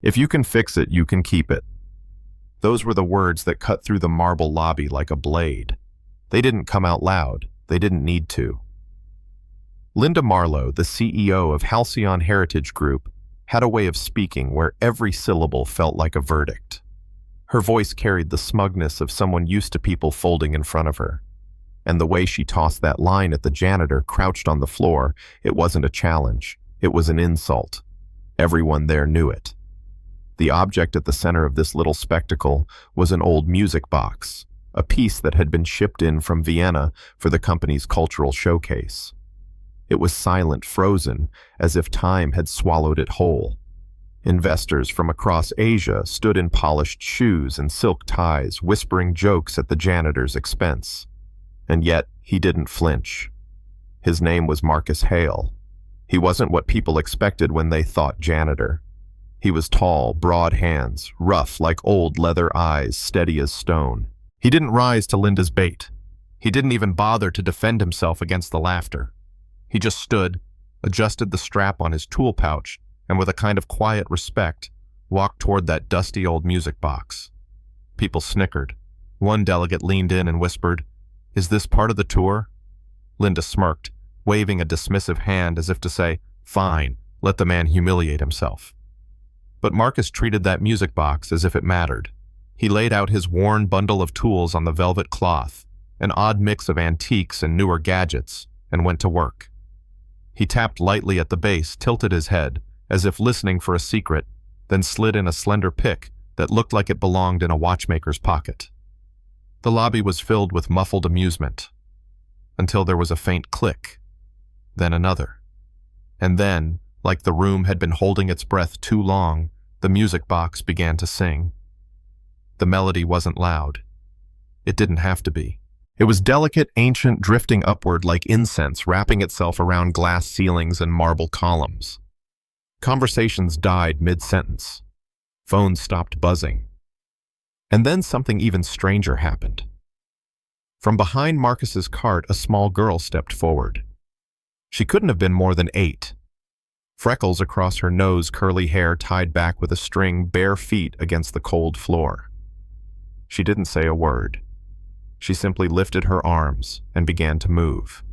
If you can fix it, you can keep it. Those were the words that cut through the marble lobby like a blade. They didn't come out loud. They didn't need to. Linda Marlowe, the CEO of Halcyon Heritage Group, had a way of speaking where every syllable felt like a verdict. Her voice carried the smugness of someone used to people folding in front of her. And the way she tossed that line at the janitor crouched on the floor, it wasn't a challenge. It was an insult. Everyone there knew it. The object at the center of this little spectacle was an old music box, a piece that had been shipped in from Vienna for the company's cultural showcase. It was silent, frozen, as if time had swallowed it whole. Investors from across Asia stood in polished shoes and silk ties, whispering jokes at the janitor's expense. And yet, he didn't flinch. His name was Marcus Hale. He wasn't what people expected when they thought janitor. He was tall, broad hands, rough like old leather eyes, steady as stone. He didn't rise to Linda's bait. He didn't even bother to defend himself against the laughter. He just stood, adjusted the strap on his tool pouch, and with a kind of quiet respect, walked toward that dusty old music box. People snickered. One delegate leaned in and whispered, "Is this part of the tour?" Linda smirked, waving a dismissive hand as if to say, "Fine, let the man humiliate himself." But Marcus treated that music box as if it mattered. He laid out his worn bundle of tools on the velvet cloth, an odd mix of antiques and newer gadgets, and went to work. He tapped lightly at the base, tilted his head, as if listening for a secret, then slid in a slender pick that looked like it belonged in a watchmaker's pocket. The lobby was filled with muffled amusement, until there was a faint click, then another. And then, like the room had been holding its breath too long, the music box began to sing. The melody wasn't loud. It didn't have to be. It was delicate, ancient, drifting upward like incense, wrapping itself around glass ceilings and marble columns. Conversations died mid-sentence. Phones stopped buzzing. And then something even stranger happened. From behind Marcus's cart, a small girl stepped forward. She couldn't have been more than 8. Freckles across her nose, curly hair tied back with a string, bare feet against the cold floor. She didn't say a word. She simply lifted her arms and began to move.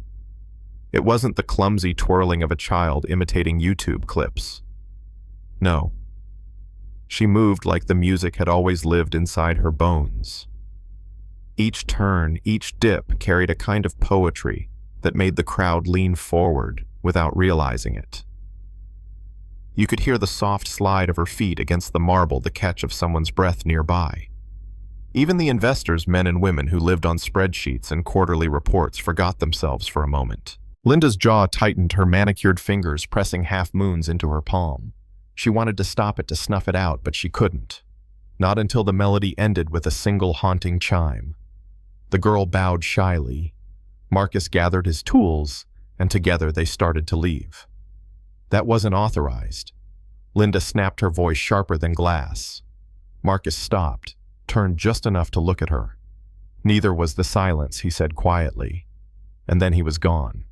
It wasn't the clumsy twirling of a child imitating YouTube clips. No. She moved like the music had always lived inside her bones. Each turn, each dip carried a kind of poetry that made the crowd lean forward without realizing it. You could hear the soft slide of her feet against the marble, the catch of someone's breath nearby. Even the investors, men and women who lived on spreadsheets and quarterly reports, forgot themselves for a moment. Linda's jaw tightened, her manicured fingers pressing half-moons into her palm. She wanted to stop it, to snuff it out, but she couldn't. Not until the melody ended with a single haunting chime. The girl bowed shyly. Marcus gathered his tools, and together they started to leave. That wasn't authorized. Linda snapped, her voice sharper than glass. Marcus stopped, turned just enough to look at her. Neither was the silence, he said quietly. And then he was gone.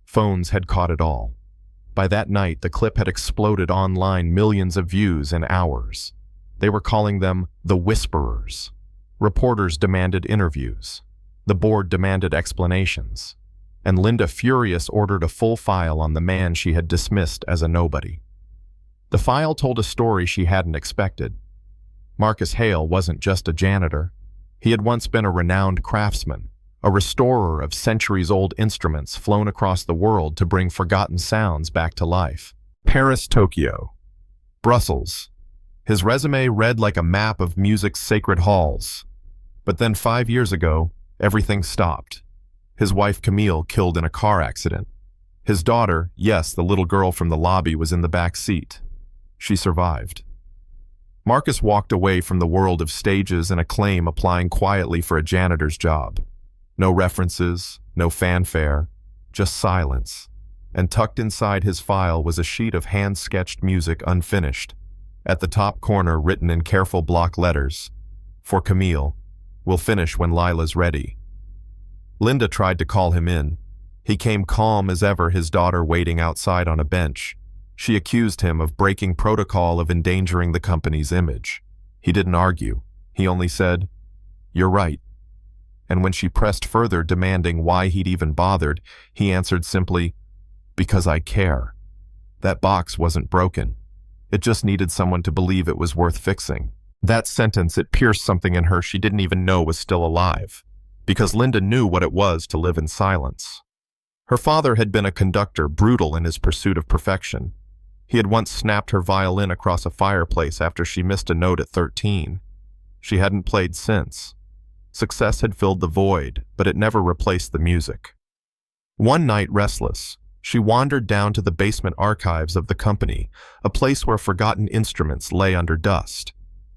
Phones had caught it all. By that night, the clip had exploded online, millions of views in hours. They were calling them the Whisperers. Reporters demanded interviews. The board demanded explanations. And Linda, furious, ordered a full file on the man she had dismissed as a nobody. The file told a story she hadn't expected. Marcus Hale wasn't just a janitor. He had once been a renowned craftsman, a restorer of centuries-old instruments flown across the world to bring forgotten sounds back to life. Paris, Tokyo, Brussels. His resume read like a map of music's sacred halls. But then 5 years ago, everything stopped. His wife Camille killed in a car accident. His daughter, yes, the little girl from the lobby, was in the back seat. She survived. Marcus walked away from the world of stages and acclaim, applying quietly for a janitor's job. No references, no fanfare, just silence. And tucked inside his file was a sheet of hand-sketched music unfinished. At the top corner, written in careful block letters, "For Camille, we'll finish when Lila's ready." Linda tried to call him in. He came calm as ever, his daughter waiting outside on a bench. She accused him of breaking protocol, of endangering the company's image. He didn't argue. He only said, "You're right." And when she pressed further, demanding why he'd even bothered, he answered simply, "Because I care." That box wasn't broken. It just needed someone to believe it was worth fixing. That sentence, it pierced something in her she didn't even know was still alive, because Linda knew what it was to live in silence. Her father had been a conductor, brutal in his pursuit of perfection. He had once snapped her violin across a fireplace after she missed a note at 13. She hadn't played since. Success had filled the void, but it never replaced the music. One night, restless, she wandered down to the basement archives of the company, a place where forgotten instruments lay under dust.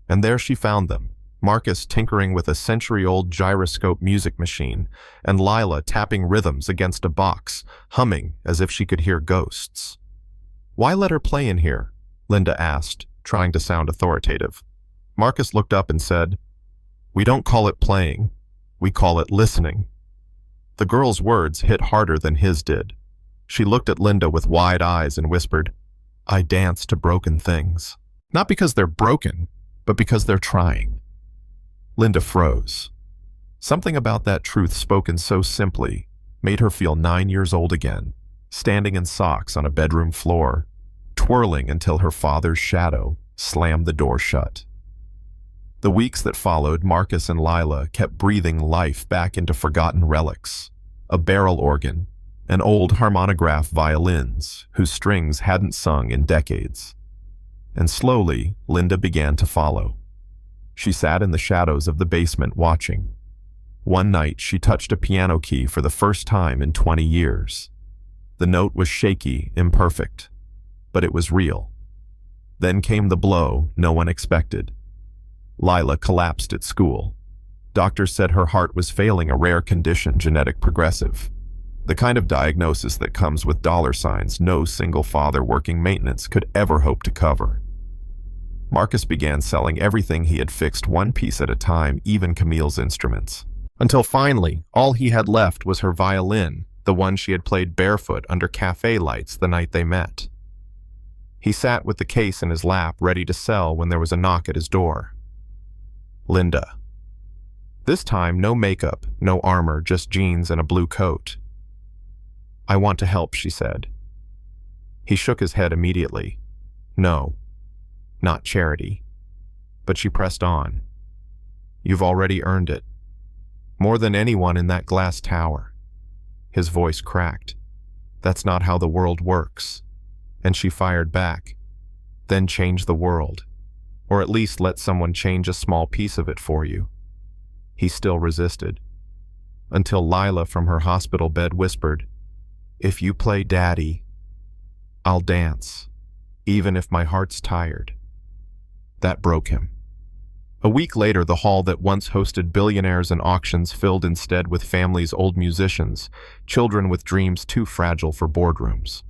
And there she found them, Marcus tinkering with a century-old gyroscope music machine, and Lila tapping rhythms against a box, humming as if she could hear ghosts. "Why let her play in here?" Linda asked, trying to sound authoritative. Marcus looked up and said, "We don't call it playing. We call it listening." The girl's words hit harder than his did. She looked at Linda with wide eyes and whispered, "I dance to broken things. Not because they're broken, but because they're trying." Linda froze. Something about that truth spoken so simply made her feel 9 years old again, standing in socks on a bedroom floor, twirling until her father's shadow slammed the door shut. The weeks that followed, Marcus and Lila kept breathing life back into forgotten relics, a barrel organ, and old harmonograph violins whose strings hadn't sung in decades. And slowly, Linda began to follow. She sat in the shadows of the basement watching. One night, she touched a piano key for the first time in 20 years. The note was shaky, imperfect, but it was real. Then came the blow no one expected. Lila collapsed at school. Doctors said her heart was failing, a rare condition, genetic progressive. The kind of diagnosis that comes with dollar signs no single father working maintenance could ever hope to cover. Marcus began selling everything he had fixed, one piece at a time, even Camille's instruments. Until finally, all he had left was her violin, the one she had played barefoot under cafe lights the night they met. He sat with the case in his lap, ready to sell, when there was a knock at his door. Linda. This time, no makeup, no armor, just jeans and a blue coat. "I want to help," she said. He shook his head immediately. "No, not charity." But she pressed on. "You've already earned it. More than anyone in that glass tower." His voice cracked. "That's not how the world works." And she fired back. "Then change the world. Or at least let someone change a small piece of it for you." He still resisted. Until Lila from her hospital bed whispered, "If you play Daddy, I'll dance, even if my heart's tired." That broke him. A week later, the hall that once hosted billionaires and auctions filled instead with families, old musicians, children with dreams too fragile for boardrooms.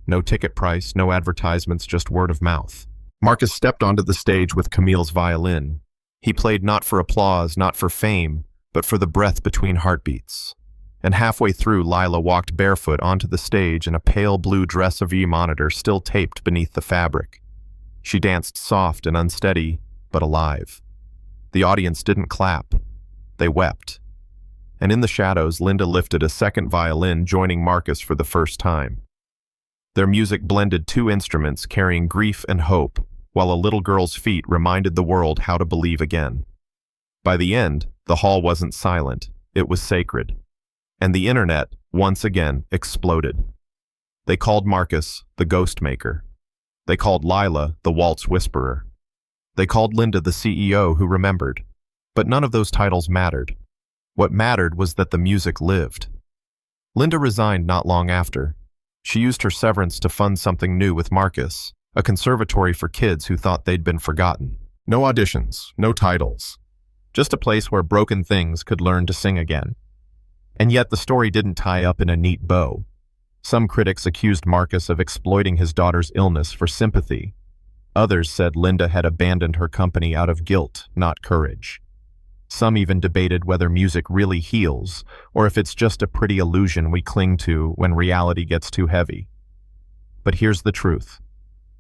No ticket price, no advertisements, just word of mouth. Marcus stepped onto the stage with Camille's violin. He played not for applause, not for fame, but for the breath between heartbeats. And halfway through, Lila walked barefoot onto the stage in a pale blue dress, of monitor still taped beneath the fabric. She danced soft and unsteady, but alive. The audience didn't clap. They wept. And in the shadows, Linda lifted a second violin, joining Marcus for the first time. Their music blended two instruments carrying grief and hope, while a little girl's feet reminded the world how to believe again. By the end, the hall wasn't silent, it was sacred. And the internet, once again, exploded. They called Marcus the Ghost Maker. They called Lila the Waltz Whisperer. They called Linda the CEO who remembered. But none of those titles mattered. What mattered was that the music lived. Linda resigned not long after. She used her severance to fund something new with Marcus, a conservatory for kids who thought they'd been forgotten. No auditions, no titles. Just a place where broken things could learn to sing again. And yet the story didn't tie up in a neat bow. Some critics accused Marcus of exploiting his daughter's illness for sympathy. Others said Linda had abandoned her company out of guilt, not courage. Some even debated whether music really heals, or if it's just a pretty illusion we cling to when reality gets too heavy. But here's the truth.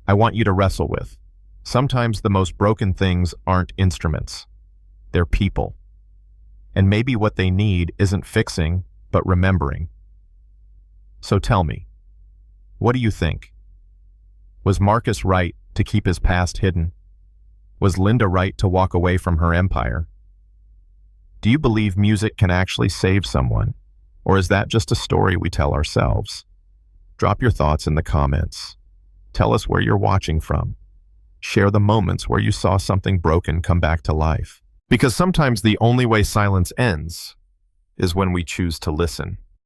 I want you to wrestle with. Sometimes the most broken things aren't instruments. They're people. And maybe what they need isn't fixing, but remembering. So tell me, what do you think? Was Marcus right to keep his past hidden? Was Linda right to walk away from her empire? Do you believe music can actually save someone? Or is that just a story we tell ourselves? Drop your thoughts in the comments. Tell us where you're watching from. Share the moments where you saw something broken come back to life. Because sometimes the only way silence ends is when we choose to listen.